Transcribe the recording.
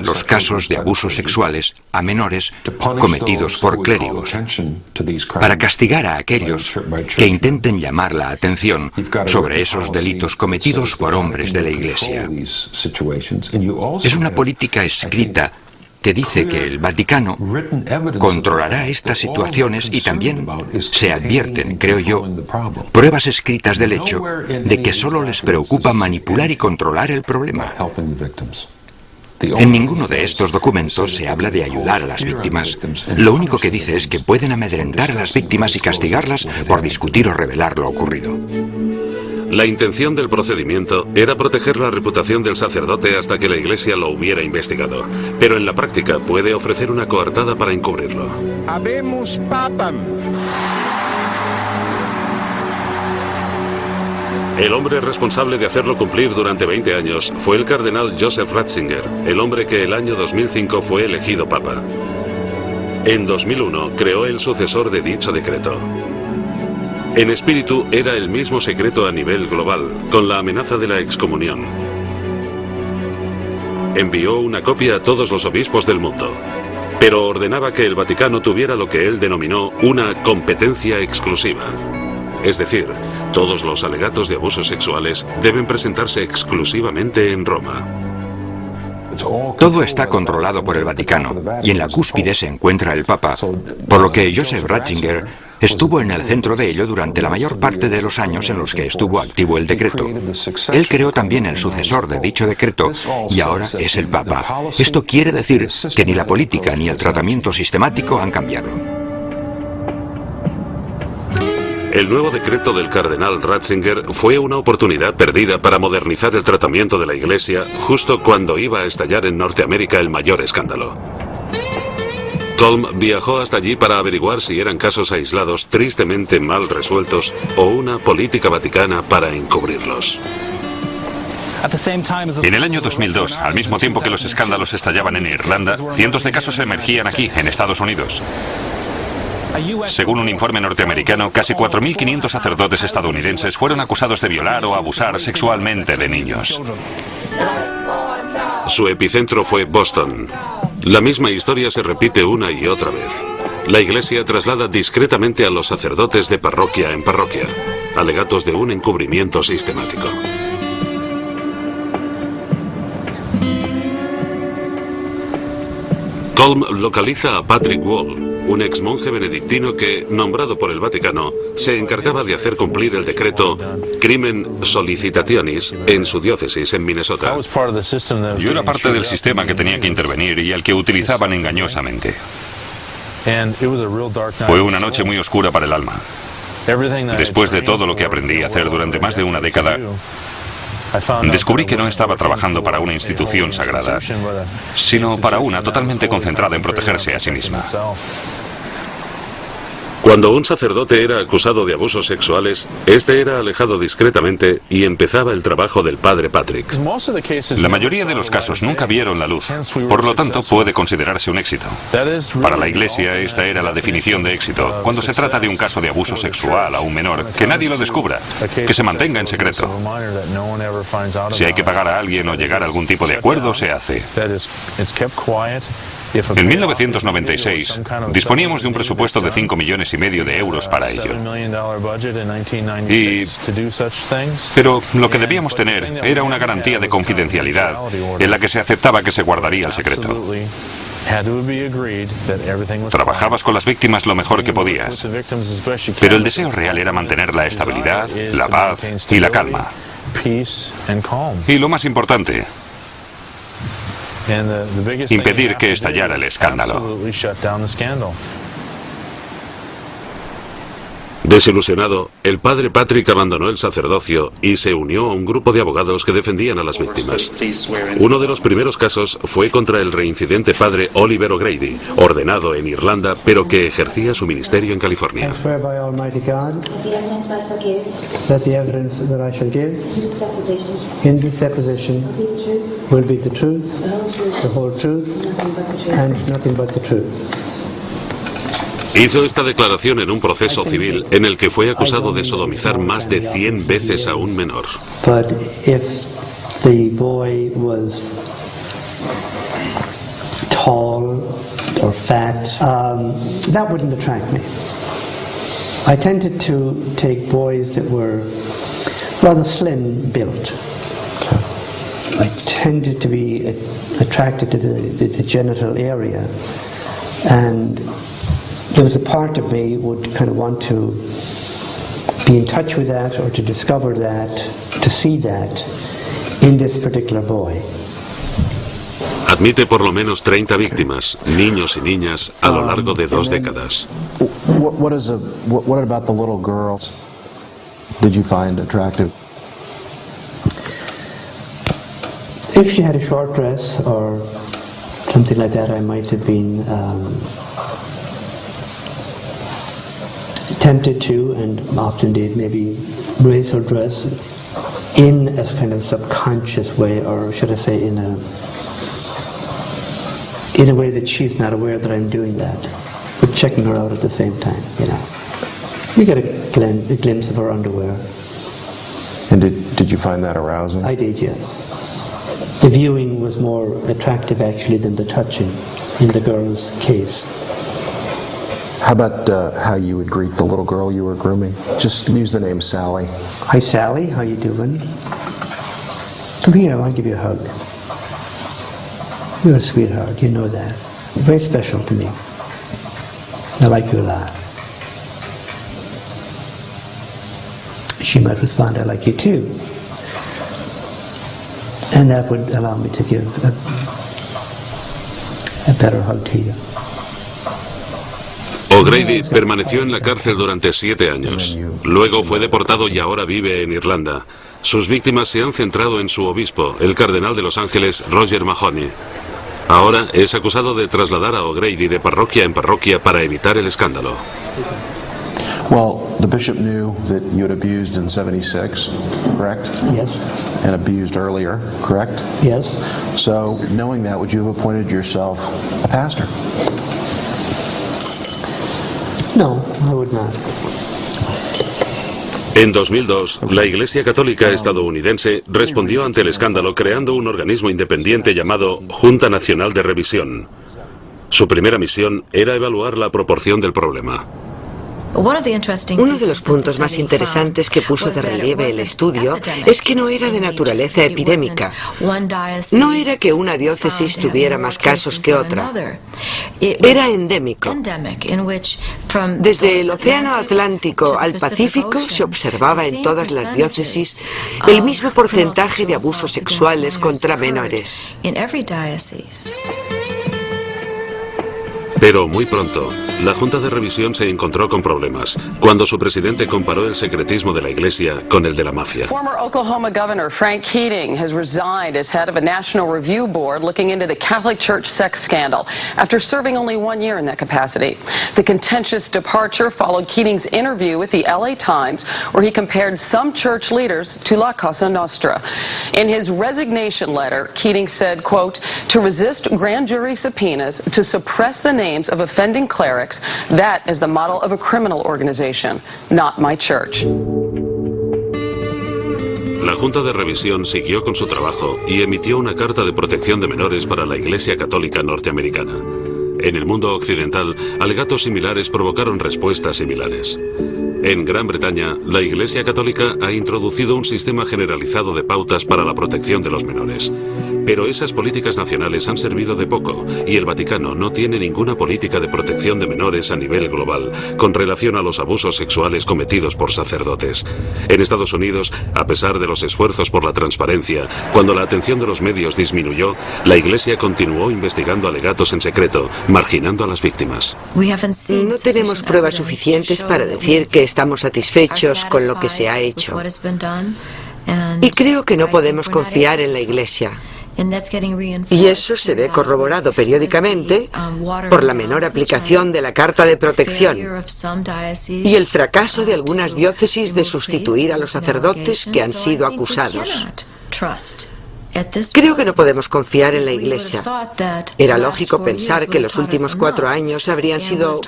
los casos de abusos sexuales a menores cometidos por clérigos, para castigar a aquellos que intenten llamar la atención sobre esos delitos cometidos por hombres de la Iglesia. Es una política escrita que dice que el Vaticano controlará estas situaciones y también se advierten, creo yo, pruebas escritas del hecho de que solo les preocupa manipular y controlar el problema. En ninguno de estos documentos se habla de ayudar a las víctimas. Lo único que dice es que pueden amedrentar a las víctimas y castigarlas por discutir o revelar lo ocurrido. La intención del procedimiento era proteger la reputación del sacerdote hasta que la Iglesia lo hubiera investigado, pero en la práctica puede ofrecer una coartada para encubrirlo. Habemus papam. El hombre responsable de hacerlo cumplir durante 20 años fue el cardenal Joseph Ratzinger, el hombre que el año 2005 fue elegido papa. En 2001 creó el sucesor de dicho decreto. En espíritu era el mismo secreto a nivel global, con la amenaza de la excomunión. Envió una copia a todos los obispos del mundo, pero ordenaba que el Vaticano tuviera lo que él denominó una competencia exclusiva. Es decir, todos los alegatos de abusos sexuales deben presentarse exclusivamente en Roma. Todo está controlado por el Vaticano y en la cúspide se encuentra el Papa, por lo que Joseph Ratzinger estuvo en el centro de ello durante la mayor parte de los años en los que estuvo activo el decreto. Él creó también el sucesor de dicho decreto y ahora es el Papa. Esto quiere decir que ni la política ni el tratamiento sistemático han cambiado. El nuevo decreto del cardenal Ratzinger fue una oportunidad perdida para modernizar el tratamiento de la Iglesia justo cuando iba a estallar en Norteamérica el mayor escándalo. Colm viajó hasta allí para averiguar si eran casos aislados tristemente mal resueltos o una política vaticana para encubrirlos. En el año 2002, al mismo tiempo que los escándalos estallaban en Irlanda, cientos de casos emergían aquí, en Estados Unidos. Según un informe norteamericano, casi 4.500 sacerdotes estadounidenses fueron acusados de violar o abusar sexualmente de niños. Su epicentro fue Boston. La misma historia se repite una y otra vez. La Iglesia traslada discretamente a los sacerdotes de parroquia en parroquia alegatos de un encubrimiento sistemático. Colm localiza a Patrick Wall, un ex monje benedictino que, nombrado por el Vaticano, se encargaba de hacer cumplir el decreto Crimen Sollicitationis en su diócesis en Minnesota. Yo era parte del sistema que tenía que intervenir y al que utilizaban engañosamente. Fue una noche muy oscura para el alma. Después de todo lo que aprendí a hacer durante más de una década, descubrí que no estaba trabajando para una institución sagrada, sino para una totalmente concentrada en protegerse a sí misma. Cuando un sacerdote era acusado de abusos sexuales, este era alejado discretamente y empezaba el trabajo del padre Patrick. La mayoría de los casos nunca vieron la luz, por lo tanto puede considerarse un éxito. Para la Iglesia esta era la definición de éxito, cuando se trata de un caso de abuso sexual a un menor, que nadie lo descubra, que se mantenga en secreto. Si hay que pagar a alguien o llegar a algún tipo de acuerdo, se hace. En 1996 disponíamos de un presupuesto de 5,5 millones de euros para ello. Pero lo que debíamos tener era una garantía de confidencialidad en la que se aceptaba que se guardaría el secreto. Trabajabas con las víctimas lo mejor que podías, pero el deseo real era mantener la estabilidad, la paz y la calma. Y lo más importante, impedir que estallara el escándalo. Desilusionado, el padre Patrick abandonó el sacerdocio y se unió a un grupo de abogados que defendían a las víctimas. Uno de los primeros casos fue contra el reincidente padre Oliver O'Grady, ordenado en Irlanda, pero que ejercía su ministerio en California. Hizo esta declaración en un proceso civil en el que fue acusado de sodomizar más de 100 veces a un menor. or fat, that wouldn't attract me. I tended to take boys that were rather slim built. I tended to be attracted to the genital area, and there was a part of me would kind of want to be in touch with that, or to discover that, to see that in this particular boy. Admite por lo menos 30 víctimas, niños y niñas, a lo largo de 2 décadas. What about the little girls? Did you find attractive? If she had a short dress or something like that, I might have been tempted to, and often did, maybe raise her dress in a kind of subconscious way, or should I say in a way that she's not aware that I'm doing that, but checking her out at the same time, you know. You get a glimpse of her underwear. And did you find that arousing? I did, yes. The viewing was more attractive actually than the touching in the girl's case. How about how you would greet the little girl you were grooming? Just use the name Sally. Hi Sally, how you doing? Come here, I want to give you a hug. You're a sweetheart, you know that. You're very special to me. I like you a lot. She might respond, I like you too. And that would allow me to give a better hug to you. O'Grady permaneció en la cárcel durante 7 años. Luego fue deportado y ahora vive en Irlanda. Sus víctimas se han centrado en su obispo, el cardenal de Los Ángeles, Roger Mahony. Ahora es acusado de trasladar a O'Grady de parroquia en parroquia para evitar el escándalo. Well, the bishop knew that you had abused in 76, correct? Yes. And abused earlier, correct? Yes. So, knowing that, would you have appointed yourself a pastor? No, I would not. En 2002, la Iglesia Católica estadounidense respondió ante el escándalo creando un organismo independiente llamado Junta Nacional de Revisión. Su primera misión era evaluar la proporción del problema. Uno de los puntos más interesantes que puso de relieve el estudio es que no era de naturaleza epidémica. No era que una diócesis tuviera más casos que otra. Era endémico. Desde el Océano Atlántico al Pacífico se observaba en todas las diócesis el mismo porcentaje de abusos sexuales contra menores. Pero muy pronto, la Junta de Revisión se encontró con problemas cuando su presidente comparó el secretismo de la Iglesia con el de la mafia. Former Oklahoma Governor Frank Keating has resigned as head of a national review board looking into the Catholic Church sex scandal after serving only 1 year in that capacity. The contentious departure followed Keating's interview with the LA Times, where he compared some church leaders to La Cosa Nostra. In his resignation letter, Keating said, quote, "To resist grand jury subpoenas, to suppress the names of offending clerics, that is the model of a criminal organization, not my church." La Junta de Revisión siguió con su trabajo y emitió una carta de protección de menores para la Iglesia Católica norteamericana. En el mundo occidental, alegatos similares provocaron respuestas similares. En Gran Bretaña, la Iglesia Católica ha introducido un sistema generalizado de pautas para la protección de los menores. Pero esas políticas nacionales han servido de poco y el Vaticano no tiene ninguna política de protección de menores a nivel global con relación a los abusos sexuales cometidos por sacerdotes. En Estados Unidos, a pesar de los esfuerzos por la transparencia, cuando la atención de los medios disminuyó, la Iglesia continuó investigando alegatos en secreto, marginando a las víctimas. No tenemos pruebas suficientes para decir que estamos satisfechos con lo que se ha hecho. Y creo que no podemos confiar en la Iglesia. Y eso se ve corroborado periódicamente por la menor aplicación de la Carta de Protección y el fracaso de algunas diócesis de sustituir a los sacerdotes que han sido acusados. Creo que no podemos confiar en la Iglesia. Era lógico pensar que los últimos 4 años habrían sido